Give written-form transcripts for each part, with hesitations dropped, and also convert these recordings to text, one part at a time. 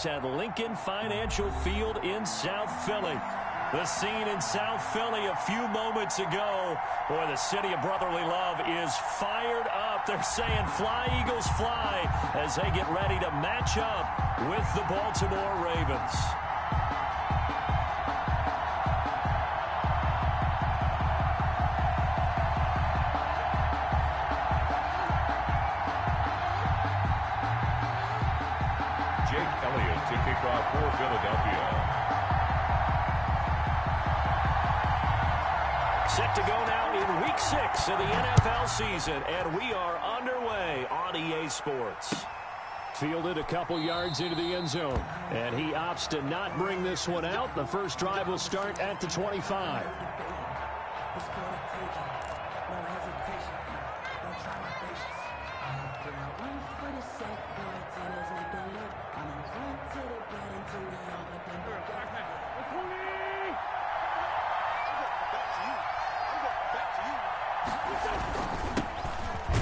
At Lincoln Financial Field in South Philly. The scene in South Philly a few moments ago. Boy, the city of brotherly love is fired up. They're saying fly, Eagles, fly, as they get ready to match up with the Baltimore Ravens. To kick off for Philadelphia. Set to go now in Week 6 of the NFL season, and we are underway on EA Sports. Fielded a couple yards into the end zone, and he opts to not bring this one out. The first drive will start at the 25.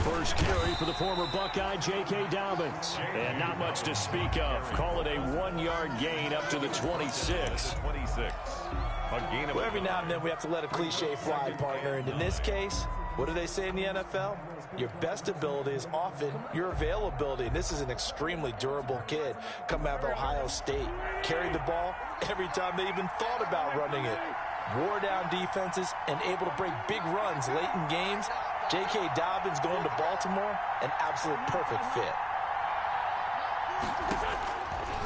First carry for the former Buckeye, J.K. Dobbins. And not much to speak of. Call it a 1-yard gain up to the 26. Well, every now and then we have to let a cliche fly, partner. And in this case, what do they say in the NFL? Your best ability is often your availability. And this is an extremely durable kid coming out of Ohio State. Carried the ball every time they even thought about running it. Wore down defenses and able to break big runs late in games. J.K. Dobbins going to Baltimore, an absolute perfect fit.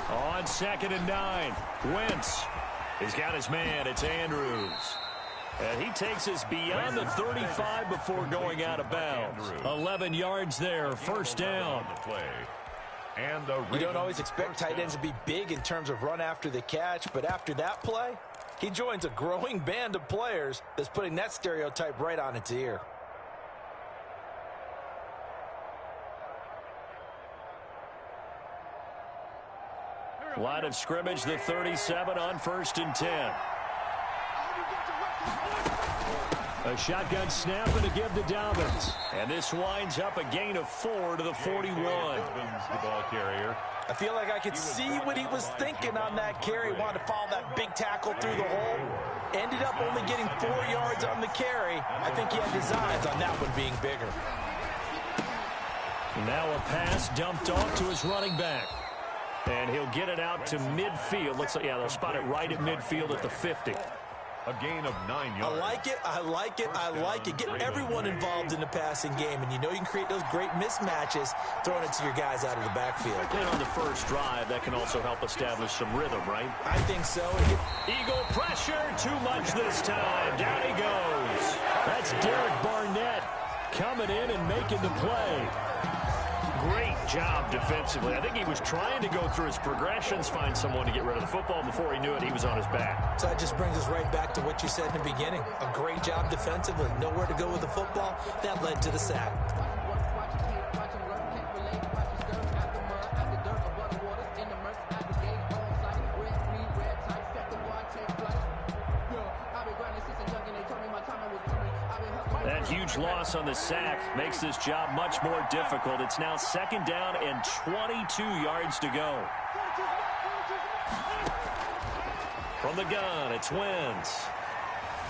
On 2nd and 9, Wentz. He's got his man. It's Andrews. And he takes us beyond the 35 before going out of bounds. 11 yards there, first down. You don't always expect tight ends to be big in terms of run after the catch, but after that play, he joins a growing band of players that's putting that stereotype right on its ear. Line of scrimmage, the 37 on 1st and 10. A shotgun snap and a give to Dobbins. And this winds up a gain of 4 to the 41. The ball carrier. I feel like I could see what he was thinking on that carry. Wanted to follow that big tackle through the hole. Ended up only getting 4 yards on the carry. I think he had designs on that one being bigger. Now a pass dumped off to his running back. And he'll get it out to midfield. Looks like, yeah, they'll spot it right at midfield at the 50. A gain of 9 yards. I like it, I like it, I like it. Get everyone involved in the passing game, and you know you can create those great mismatches throwing it to your guys out of the backfield. And on the first drive, that can also help establish some rhythm, right? I think so. Eagle pressure, too much this time. Down he goes. That's Derek Barnett coming in and making the play. Great job defensively. I think he was trying to go through his progressions, find someone to get rid of the football. Before he knew it, he was on his back. So that just brings us right back to what you said in the beginning. A great job defensively. Nowhere to go with the football. That led to the sack. That huge loss on the sack makes this job much more difficult. It's now 2nd down and 22 yards to go. From the gun, it's Wentz.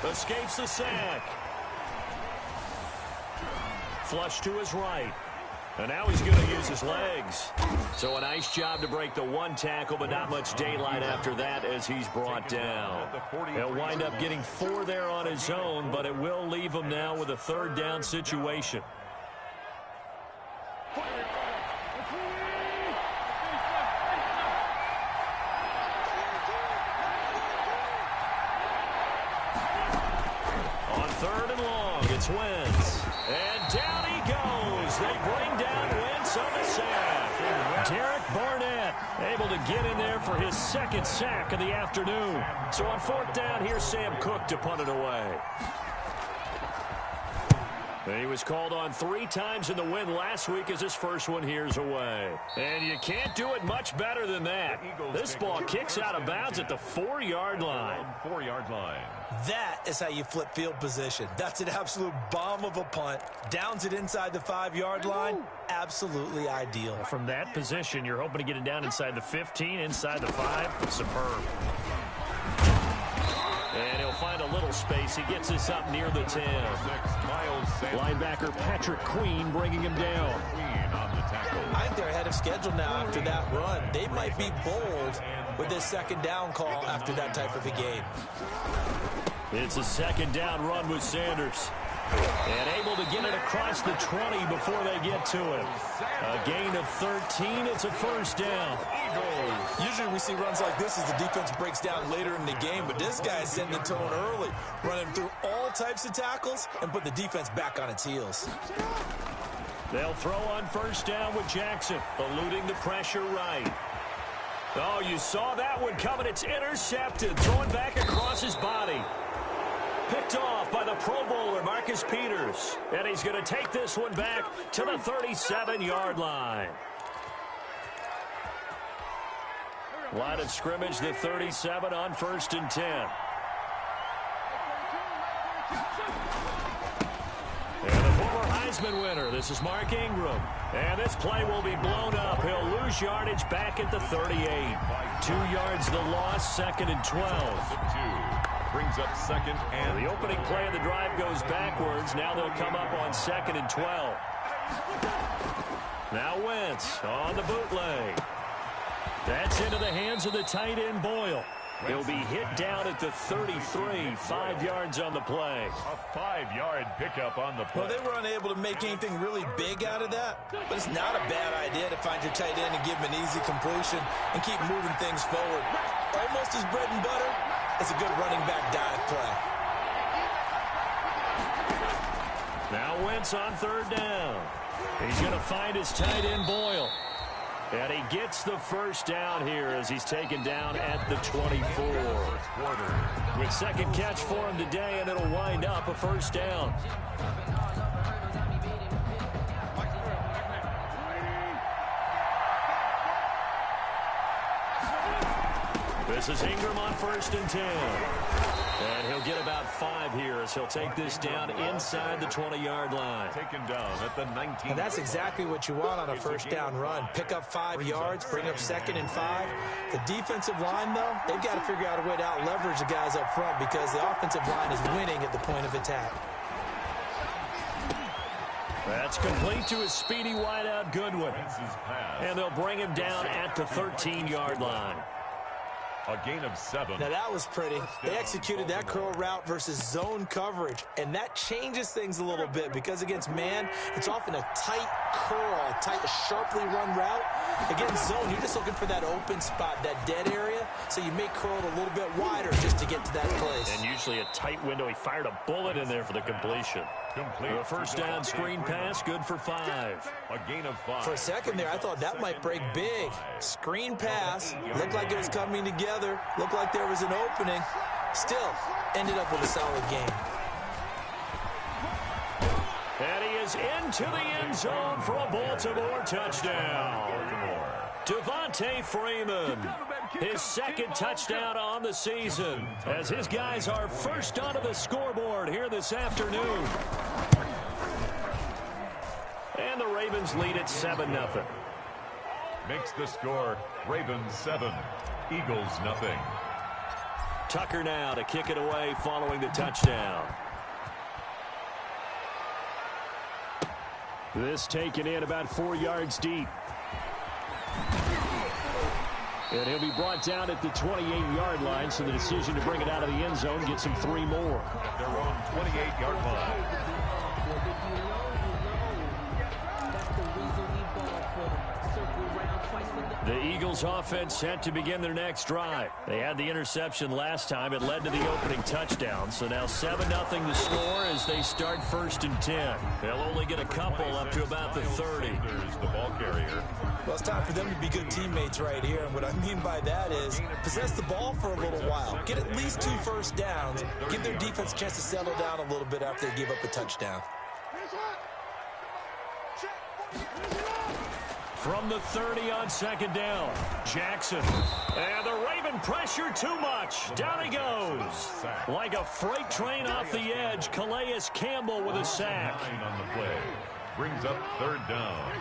Escapes the sack. Flush to his right. And now he's going to use his legs. So a nice job to break the one tackle, but not much daylight after that as he's brought down. He'll wind up getting 4 there on his own, but it will leave him now with a 3rd down situation. On 3rd and long, it's Wentz. And down he goes. They bring down Wentz on the sack. Derek Barnett able to get in there for his 2nd sack of the afternoon. So on 4th down, here's Sam Cook to punt it away. He was called on 3 times in the win last week as his first one here's away. And you can't do it much better than that. This ball kicks out of bounds at the 4-yard line. 4-yard line. That is how you flip field position. That's an absolute bomb of a punt. Downs it inside the 5-yard line. Absolutely ideal. From that position, you're hoping to get it down inside the 15, inside the 5. Superb. And he'll find a little space. He gets this up near the 10. Linebacker Patrick Queen bringing him down. I think they're ahead of schedule now after that run. They might be bold with this second down call after that type of a game. It's a second down run with Sanders. And able to get it across the 20 before they get to it. A gain of 13. It's a first down. Usually we see runs like this as the defense breaks down later in the game, but this guy is setting the tone early, running through all types of tackles and put the defense back on its heels. They'll throw on first down with Jackson, eluding the pressure right. Oh, you saw that one coming. It's intercepted, throwing back across his body. Picked off by the Pro Bowler, Marcus Peters. And he's going to take this one back to the 37-yard line. Line of scrimmage, the 37 on 1st and 10. And the former Heisman winner, this is Mark Ingram. And this play will be blown up. He'll lose yardage back at the 38. 2 yards the loss, 2nd and 12. Brings up 2nd and... The opening play of the drive goes backwards. Now they'll come up on 2nd and 12. Now Wentz on the bootleg. That's into the hands of the tight end Boyle. He'll be hit down at the 33, 5 yards on the play. A 5-yard pickup on the play. Well, they were unable to make anything really big out of that, but it's not a bad idea to find your tight end and give him an easy completion and keep moving things forward. Almost his bread and butter. It's a good running back dive play. Now Wentz on 3rd down. He's going to find his tight end Boyle. And he gets the first down here as he's taken down at the 24. With second catch for him today, and it'll wind up a first down. This is Ingram on 1st and 10. And he'll get about 5 here as he'll take this down inside the 20-yard line. Taken down at the 19. And that's exactly what you want on a first down run. Pick up 5 yards, bring up 2nd and 5. The defensive line, though, they've got to figure out a way to out-leverage the guys up front because the offensive line is winning at the point of attack. That's complete to his speedy wideout Goodwin. And they'll bring him down at the 13-yard line. A gain of 7. Now that was pretty. They executed that curl route versus zone coverage, and that changes things a little bit because against man, it's often a tight curl, tight, sharply run route. Against zone, you're just looking for that open spot, that dead area, so you may curl it a little bit wider just to get to that place. And usually a tight window. He fired a bullet in there for the completion. The first down screen pass, good for 5. A gain of 5. For a second there, I thought that might break big. Screen pass, looked like it was coming together, looked like there was an opening. Still, ended up with a solid game. And he is into the end zone for a Baltimore touchdown. Devontae Freeman, his 2nd touchdown on the season, as his guys are first onto the scoreboard here this afternoon. And the Ravens lead at 7-0. Makes the score Ravens 7, Eagles nothing. Tucker now to kick it away following the touchdown. This taken in about 4 yards deep. And he'll be brought down at the 28-yard line, so the decision to bring it out of the end zone gets him 3 more. At their own 28-yard line. The Eagles offense set to begin their next drive. They had the interception last time. It led to the opening touchdown. So now 7-0 the score as they start 1st and 10. They'll only get a couple up to about the 30. There's the ball carrier. Well, it's time for them to be good teammates right here. And what I mean by that is possess the ball for a little while. Get at least 2 first downs. Give their defense a chance to settle down a little bit after they give up a touchdown. From the 30 on second down, Jackson. And the Raven pressure too much. Down he goes. Like a freight train off the edge, Calais Campbell with a sack. On the play. Brings up third down.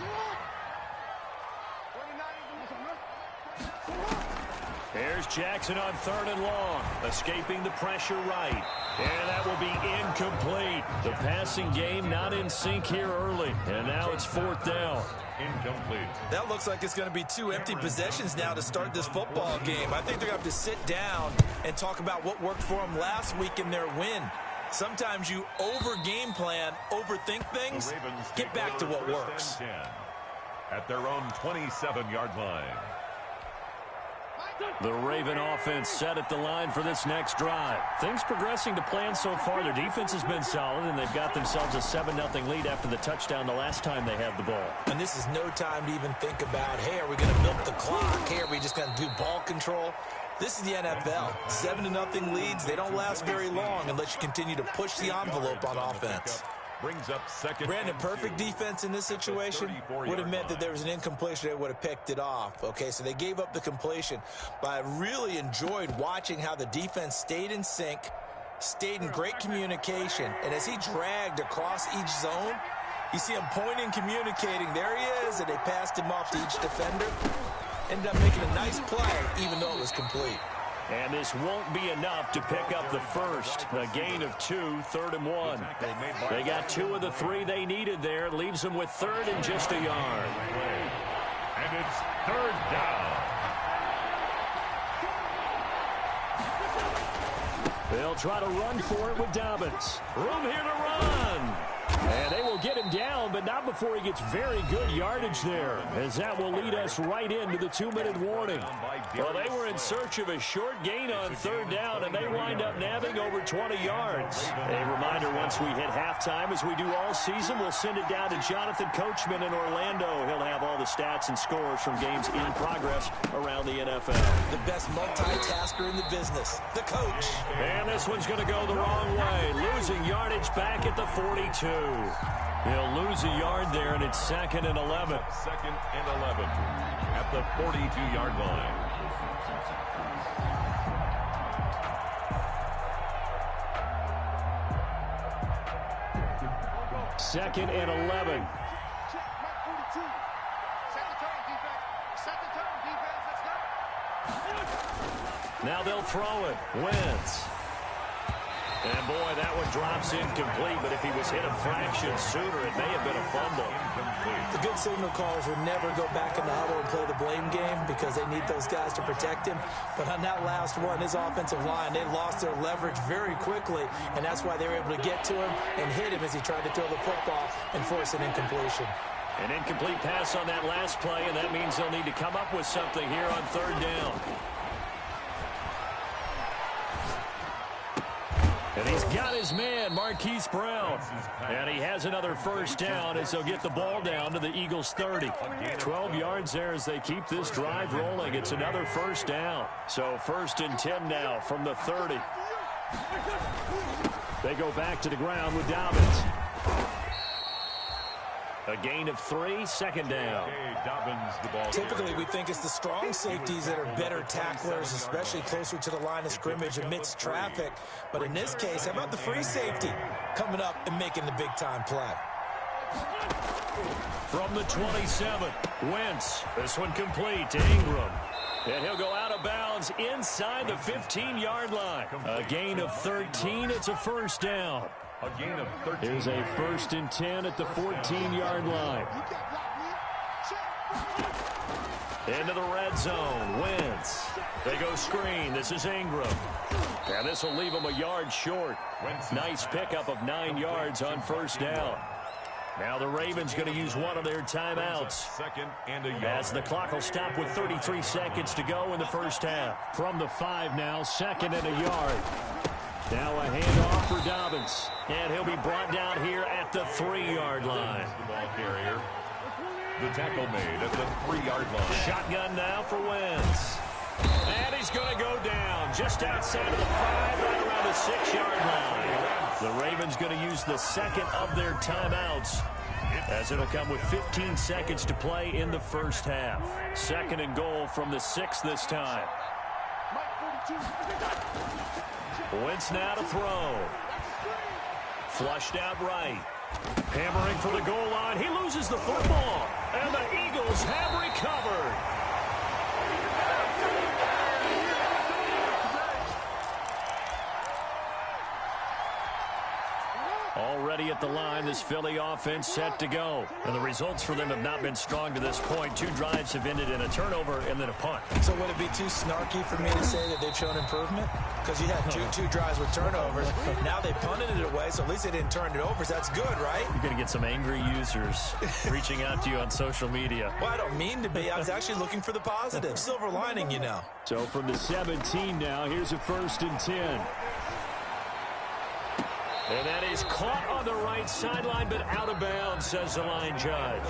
Here's Jackson on 3rd and long. Escaping the pressure right. And that will be incomplete. The passing game not in sync here early. And now it's 4th down. Incomplete. That looks like it's going to be 2 empty possessions now to start this football game. I think they're going to have to sit down and talk about what worked for them last week in their win. Sometimes you over-game plan, overthink things, get back to what works. At their own 27-yard line. The Raven offense set at the line for this next drive. Things progressing to plan so far. Their defense has been solid, and they've got themselves a 7-0 lead after the touchdown the last time they had the ball. And this is no time to even think about, hey, are we going to milk the clock? Hey, are we just going to do ball control? This is the NFL. 7-0 leads, they don't last very long unless you continue to push the envelope on offense. Brings up second. Brandon, perfect defense in this situation would have meant that there was an incompletion. They would have picked it off. Okay, so they gave up the completion. But I really enjoyed watching how the defense stayed in sync, stayed in great communication. And as he dragged across each zone, you see him pointing, communicating. There he is, and they passed him off to each defender. Ended up making a nice play, even though it was complete. And this won't be enough to pick up the first. A gain of 2, 3rd and 1. They got 2 of the 3 they needed there. Leaves them with 3rd and just a yard. And it's 3rd down. They'll try to run for it with Dobbins. Room here to run. And they will get him down, but not before he gets very good yardage there, as that will lead us right into the 2-minute warning. Well, they were in search of a short gain on 3rd down, and they wind up nabbing over 20 yards. A reminder, once we hit halftime, as we do all season, we'll send it down to Jonathan Coachman in Orlando. He'll have all the stats and scores from games in progress around the NFL. The best multitasker in the business, the coach. And this one's going to go the wrong way, losing yardage back at the 42. He'll lose a yard there, and it's 2nd and 11. 2nd and 11 at the 42-yard line. Second and 11. Now they'll throw it. Wentz. And, boy, that one drops incomplete, but if he was hit a fraction sooner, it may have been a fumble. The good signal callers would never go back in the huddle and play the blame game because they need those guys to protect him. But on that last one, his offensive line, they lost their leverage very quickly, and that's why they were able to get to him and hit him as he tried to throw the football and force an incompletion. An incomplete pass on that last play, and that means they'll need to come up with something here on 3rd down. And he's got his man, Marquise Brown. And he has another first down as they'll get the ball down to the Eagles' 30. 12 yards there as they keep this drive rolling. It's another first down. So 1st and 10 now from the 30. They go back to the ground with Dobbins. A gain of 3, 2nd down. Typically, we think it's the strong safeties that are better tacklers, especially closer to the line of scrimmage amidst traffic. But in this case, how about the free safety coming up and making the big-time play? From the 27, Wentz. This one complete to Ingram. And he'll go out of bounds inside the 15-yard line. A gain of 13. It's a first down. A gain of 13. Here's a 1st and 10 at the 14-yard line. Into the red zone. Wentz. They go screen. This is Ingram. And this will leave them a yard short. Nice pickup of 9 yards on first down. Now the Ravens going to use one of their timeouts. 2nd and a yard. As the clock will stop with 33 seconds to go in the first half. From the 5 now, 2nd and a yard. Now a handoff for Dobbins. And he'll be brought down here at the 3-yard line. The ball carrier. The tackle made at the 3-yard line. Shotgun now for Wentz. And he's going to go down just outside of the 5, right around the 6-yard line. The Ravens going to use the 2nd of their timeouts as it'll come with 15 seconds to play in the first half. 2nd and goal from the 6 this time. Wentz now to throw. Flushed out right. Hammering for the goal line. He loses the football. And the Eagles have recovered. Already at the line, this Philly offense set to go. And the results for them have not been strong to this point. 2 drives have ended in a turnover and then a punt. So would it be too snarky for me to say that they've shown improvement? Because you had two drives with turnovers. Now they punted it away, so at least they didn't turn it over. So that's good, right? You're going to get some angry users reaching out to you on social media. Well, I don't mean to be. I was actually looking for the positive. Silver lining, you know. So from the 17 now, here's a 1st and 10. And that is caught on the right sideline, but out of bounds, says the line judge.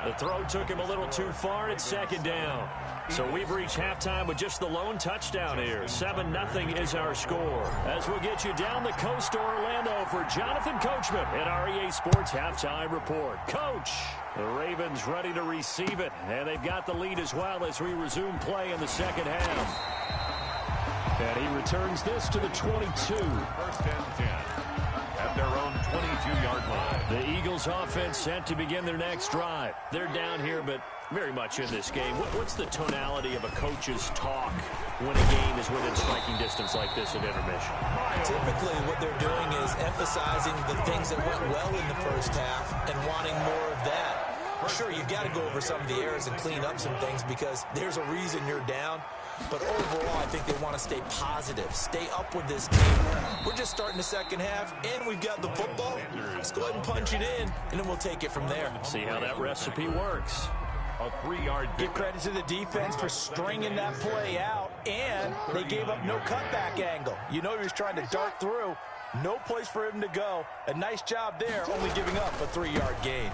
The throw took him a little too far. It's 2nd down. So we've reached halftime with just the lone touchdown here. 7-0 is our score. As we'll get you down the coast to Orlando for Jonathan Coachman at our EA Sports Halftime Report. Coach, the Ravens ready to receive it, and they've got the lead as well as we resume play in the second half. And he returns this to the 22. 1st and 10. At their own 22-yard line. The Eagles offense set to begin their next drive. They're down here, but very much in this game. What's the tonality of a coach's talk when a game is within striking distance like this at intermission? Typically, what they're doing is emphasizing the things that went well in the first half and wanting more of that. Sure, you've got to go over some of the errors and clean up some things because there's a reason you're down. But overall, I think they want to stay positive, stay up with this team. We're just starting the second half, and we've got the football. Let's go ahead and punch it in, and then we'll take it from there. See how that recipe works. A 3-yard. Give credit to the defense for stringing that play out, and they gave up no cutback angle. You know he was trying to dart through. No place for him to go. A nice job there, only giving up a 3-yard gain.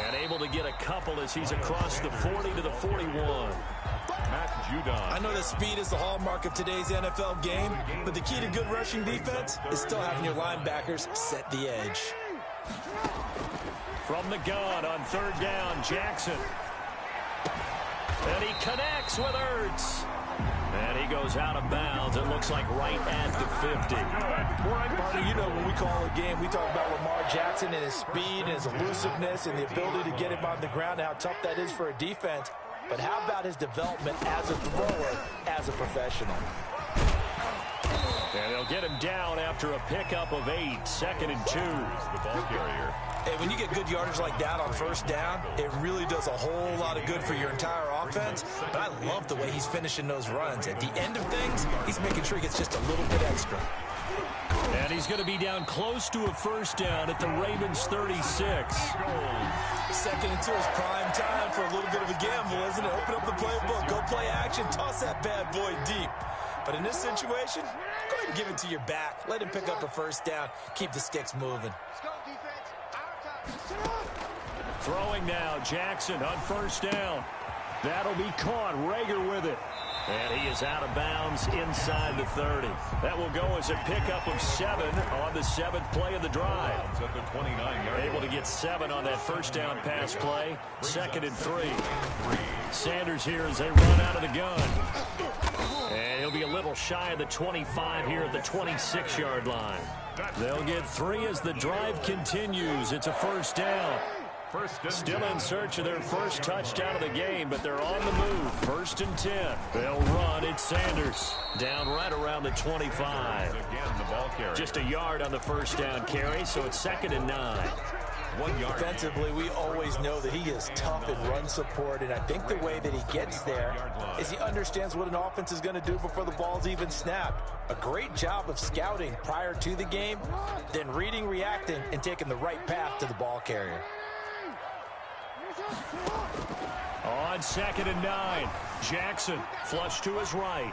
And able to get a couple as he's across the 40 to the 41. I know that speed is the hallmark of today's NFL game, but the key to good rushing defense is still having your linebackers set the edge. From the gun on 3rd down, Jackson. And he connects with Ertz. And he goes out of bounds. It looks like right at the 50. Barney, you know when we call a game, we talk about Lamar Jackson and his speed and his elusiveness and the ability to get him on the ground and how tough that is for a defense. But how about his development as a thrower, as a professional? And they'll get him down after a pickup of 8, 2nd and 2. The ball carrier. Hey, when you get good yardage like that on 1st down, it really does a whole lot of good for your entire offense. But I love the way he's finishing those runs. At the end of things, he's making sure he gets just a little bit extra. And he's going to be down close to a 1st down at the Ravens 36. 2nd and 2 is prime time for a little bit of a gamble, isn't it? Open up the playbook, go play action, toss that bad boy deep. But in this situation, go ahead and give it to your back. Let him pick up a 1st down. Keep the sticks moving. Throwing now, Jackson on 1st down. That'll be caught. Rager with it. And he is out of bounds inside the 30. That will go as a pickup of 7 on the 7th play of the drive. At the 29-yard. Able to get 7 on that 1st down pass play. 2nd and 3. Sanders here as they run out of the gun. And he'll be a little shy of the 25 here at the 26-yard line. They'll get 3 as the drive continues. It's a 1st down. Still in search of their first touchdown of the game, but they're on the move. 1st and 10. They'll run. It's Sanders. Down right around the 25. Again, the ball carrier. Just a yard on the 1st down carry, so it's 2nd and 9. 1 yard. Defensively, we always know that he is tough in run support, and I think the way that he gets there is he understands what an offense is going to do before the ball's even snapped. A great job of scouting prior to the game, then reading, reacting, and taking the right path to the ball carrier. On 2nd and 9, Jackson flush to his right.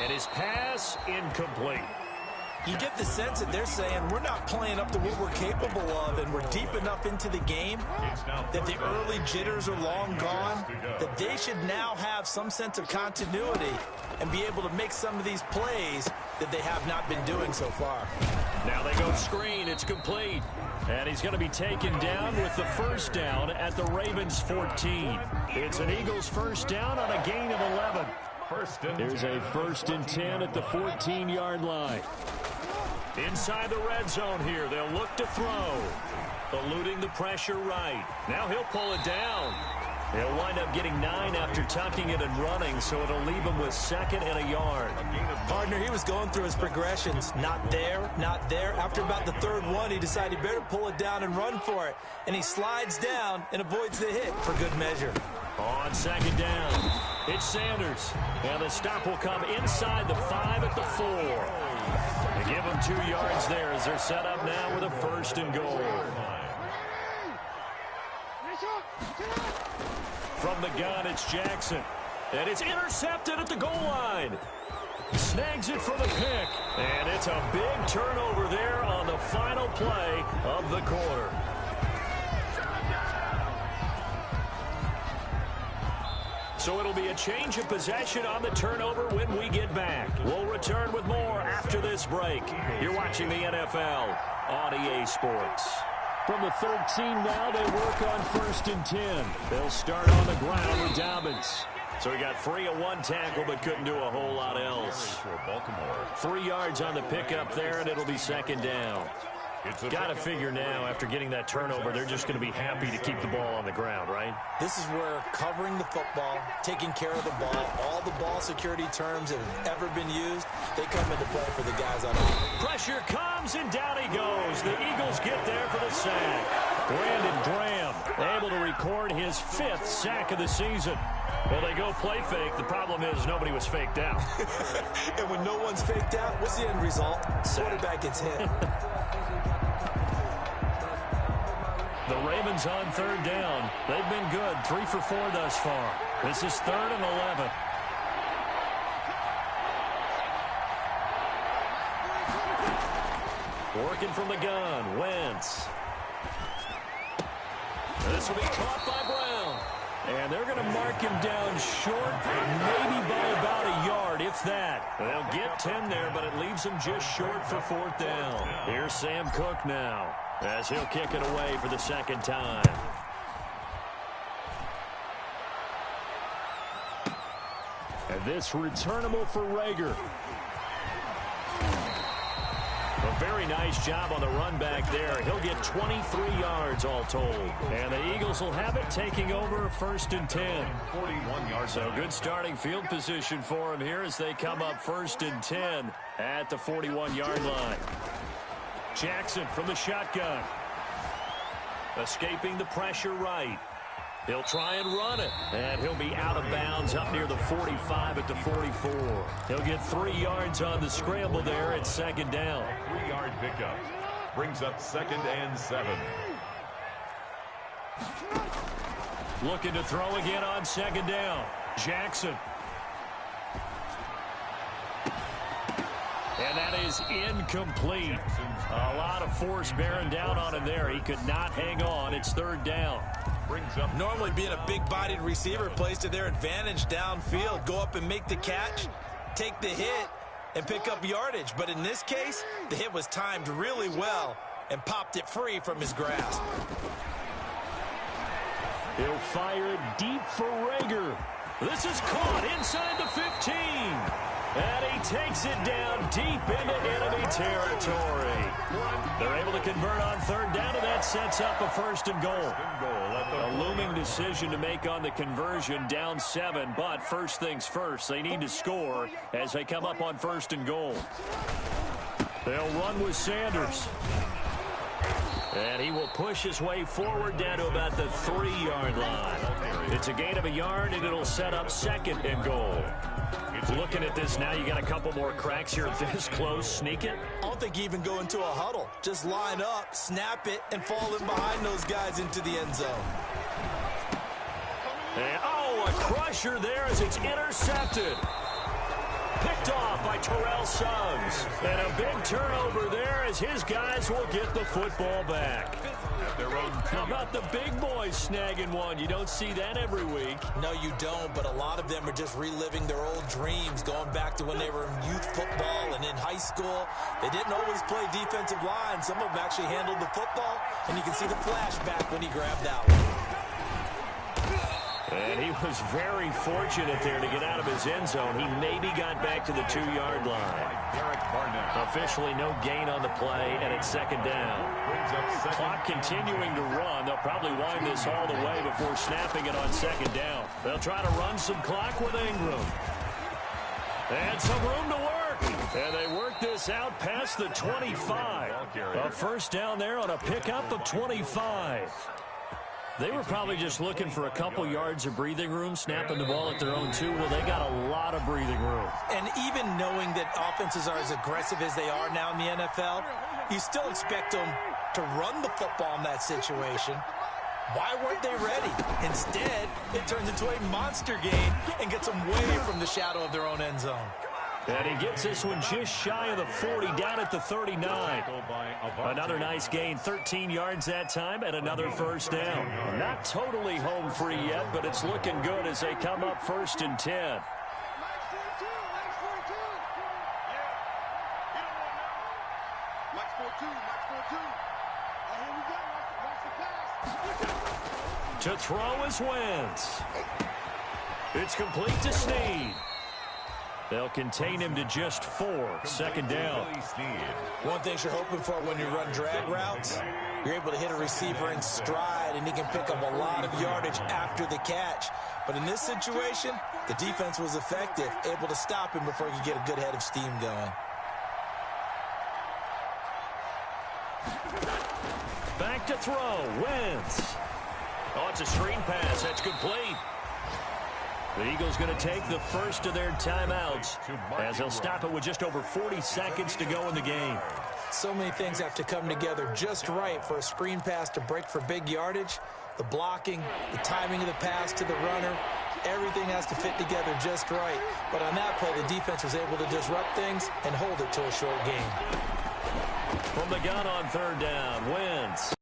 And his pass incomplete. You get the sense that they're saying we're not playing up to what we're capable of, and we're deep enough into the game that the early jitters are long gone, that they should now have some sense of continuity and be able to make some of these plays that they have not been doing so far. Now they go screen. It's complete. And he's going to be taken down with the first down at the Ravens 14. It's an Eagles first down on a gain of 11. Here's a 1st and 10 at the 14-yard line. Inside the red zone here. They'll look to throw. Eluding the pressure right. Now he'll pull it down. He'll wind up getting 9 after tucking it and running, so it'll leave him with 2nd and a yard. Partner, he was going through his progressions. Not there, not there. After about the 3rd one, he decided he better pull it down and run for it. And he slides down and avoids the hit for good measure. On 2nd down, it's Sanders. And the stop will come inside the 5 at the 4. They give him 2 yards there as they're set up now with a 1st and goal. From the gun, it's Jackson. And it's intercepted at the goal line. Snags it for the pick. And it's a big turnover there on the final play of the quarter. So it'll be a change of possession on the turnover when we get back. We'll return with more after this break. You're watching the NFL on EA Sports. From the 13 now, they work on 1st and 10. They'll start on the ground with Dobbins. So he got free of 1 tackle, but couldn't do a whole lot else. 3 yards on the pickup there, and it'll be 2nd down. Got to figure now, after getting that turnover, they're just going to be happy to keep the ball on the ground, right? This is where covering the football, taking care of the ball, all the ball security terms that have ever been used, they come into play for the guys on it. Pressure comes, and down he goes. The Eagles get there for the sack. Brandon Graham able to record his 5th sack of the season. Well, they go play fake. The problem is nobody was faked out. And when no one's faked out, what's the end result? Quarterback gets hit. The Ravens on 3rd down. They've been good. 3 for 4 thus far. This is 3rd and 11. Working from the gun. Wentz. This will be caught by Brown. And they're going to mark him down short, maybe by about a yard, if that. They'll get 10 there, but it leaves them just short for 4th down. Here's Sam Cook now, as he'll kick it away for the 2nd time. And this returnable for Rager. A very nice job on the run back there. He'll get 23 yards all told. And the Eagles will have it, taking over 1st and 10. 41 yards. So good starting field position for him here as they come up 1st and 10 at the 41-yard line. Jackson from the shotgun. Escaping the pressure right. He'll try and run it. And he'll be out of bounds up near the 45 at the 44. He'll get 3 yards on the scramble there at 2nd down. 3-yard pickup. Brings up 2nd and 7. Looking to throw again on 2nd down. Jackson. And that is incomplete. A lot of force bearing down on him there. He could not hang on. It's 3rd down. Normally being a big-bodied receiver plays to their advantage downfield. Go up and make the catch, take the hit, and pick up yardage. But in this case, the hit was timed really well and popped it free from his grasp. He'll fire it deep for Rager. This is caught inside the 15. And he takes it down deep into enemy territory. They're able to convert on 3rd down, and that sets up a 1st and goal. A looming decision to make on the conversion, down 7, but first things first, they need to score as they come up on 1st and goal. They'll run with Sanders. And he will push his way forward down to about the 3-yard line. It's a gain of a yard, and it'll set up 2nd and goal. Looking at this now, you got a couple more cracks here this close. Sneak it? I don't think you even go into a huddle. Just line up, snap it, and fall in behind those guys into the end zone. And, oh, a crusher there as it's intercepted. Picked picked off by Terrell Suggs. And a big turnover there as his guys will get the football back. How about the big boys snagging one? You don't see that every week. No, you don't, but a lot of them are just reliving their old dreams, going back to when they were in youth football and in high school. They didn't always play defensive line. Some of them actually handled the football, and you can see the flashback when he grabbed that one. And he was very fortunate there to get out of his end zone. He maybe got back to the 2-yard line. Officially no gain on the play, and it's second down. Clock continuing to run. They'll probably wind this all the way before snapping it on second down. They'll try to run some clock with Ingram. And some room to work. And they work this out past the 25. A first down there on a pickup of 25. They were probably just looking for a couple yards of breathing room, snapping the ball at their own 2. Well, they got a lot of breathing room. And even knowing that offenses are as aggressive as they are now in the NFL, you still expect them to run the football in that situation. Why weren't they ready? Instead, it turns into a monster game and gets them way from the shadow of their own end zone. And he gets this one just shy of the 40, down at the 39. Another nice gain, 13 yards that time, and another first down. Not totally home free yet, but it's looking good as they come up 1st and 10. To throw is Wentz. It's complete to Snead. They'll contain him to just 4. Second down. One thing you're hoping for when you run drag routes, you're able to hit a receiver in stride, and he can pick up a lot of yardage after the catch. But in this situation, the defense was effective, able to stop him before he could get a good head of steam going. Back to throw. Wentz. Oh, it's a screen pass. That's complete. The Eagles going to take the first of their timeouts as they'll stop it with just over 40 seconds to go in the game. So many things have to come together just right for a screen pass to break for big yardage. The blocking, the timing of the pass to the runner, everything has to fit together just right. But on that play, the defense was able to disrupt things and hold it to a short game. From the gun on third down, Wentz.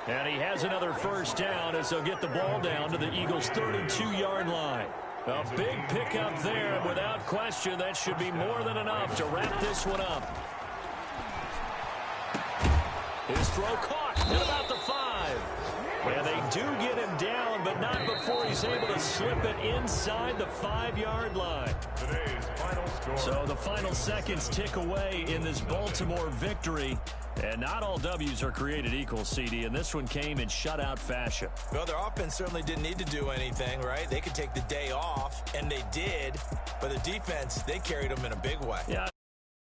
And he has another first down as they'll get the ball down to the Eagles' 32-yard line. A big pickup there. Without question, that should be more than enough to wrap this one up. His throw caught at about the 5. And they do get him down, but not before he's able to slip it inside the 5-yard line. So the final seconds tick away in this Baltimore victory. And not all W's are created equal, CD, and this one came in shutout fashion. Well, their offense certainly didn't need to do anything, right? They could take the day off, and they did. But the defense, they carried them in a big way. Yeah,